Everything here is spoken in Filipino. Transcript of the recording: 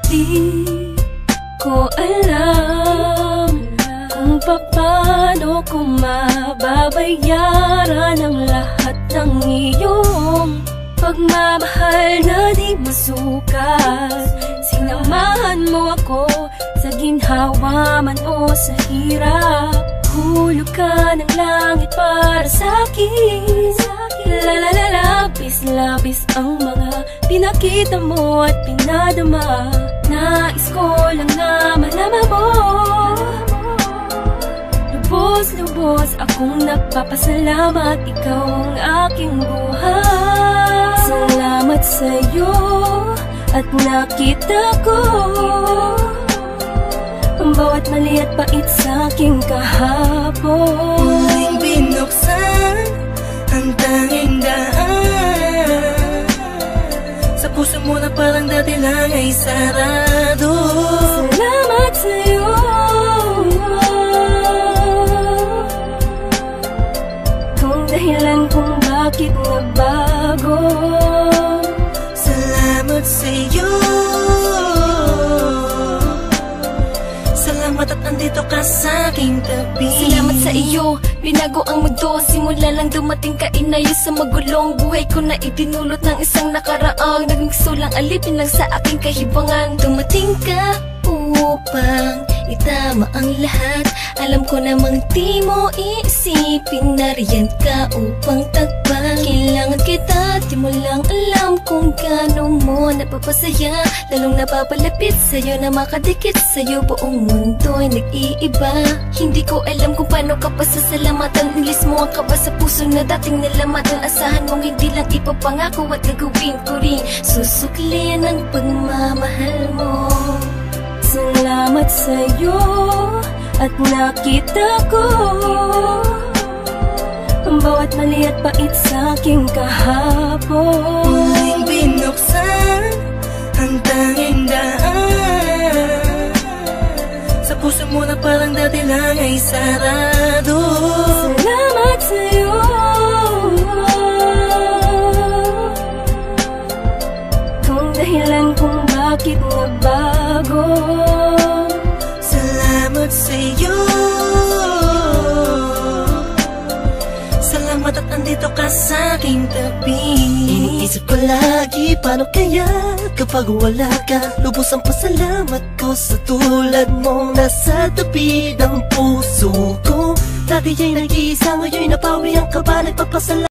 Di ko alam kung paano ko mababayaran ang lahat ng iyong pagmamahal na di masukat. Sinamahan mo ako sa ginhawa man o sa hirap. Hulog ka ng langit para sa'kin. Labis ang mga pinakita mo at pinadama. Nais ko lang na malaman mo. Lubos akong nagpapasalamat, ikaw ang aking buhay. Salamat sa'yo at nakita ko ang bawat mali at pait sa'king kahapon. Muling binuksan ang tanging daan sa puso mo na parang dati lang ay sarado. Salamat sa'yo, kung dahilan kung bakit nabago. Salamat sa'yo, salamat at andito ka sa aking tabi. Salamat sa iyo, binago ang mundo. Simula lang dumating ka, inayos sa magulong buhay ko na itinulot ng isang nakaraang nagmiksulang alipin lang sa aking kahibangan. Dumating ka upang itama ang lahat. Alam ko namang di mo iisipin, nariyan ka upang tagpan. Kailangan kita, di mo lang alam kung gaano mo napapasaya. Lalong napapalapit sa'yo na makadikit sa'yo, buong mundo'y nag-iiba. Hindi ko alam kung paano ka pasasalamatan. Ilis mo ang kaba sa puso na dating nalamatan. Asahan mong hindi lang ipapangako at gagawin ko rin. Susuklian ang pagmamahal mo. Salamat sa'yo at nakita ko ang bawat mali at pait sa'king kahapon. Muling binuksan ang tanging daan sa puso mo na parang dati lang ay sarado. Salamat sa'yo, kung dahilan kung bakit nabago. Salamat sa'yo, salamat at andito ka sa aking tabi. Iniisip ko lagi, paano kaya kapag wala ka? Lubos ang pasalamat ko sa tulad mong nasa tabi ng puso ko. Dati ay nag-iisa, ngayon napawi ang kaba, nagpapasalamat.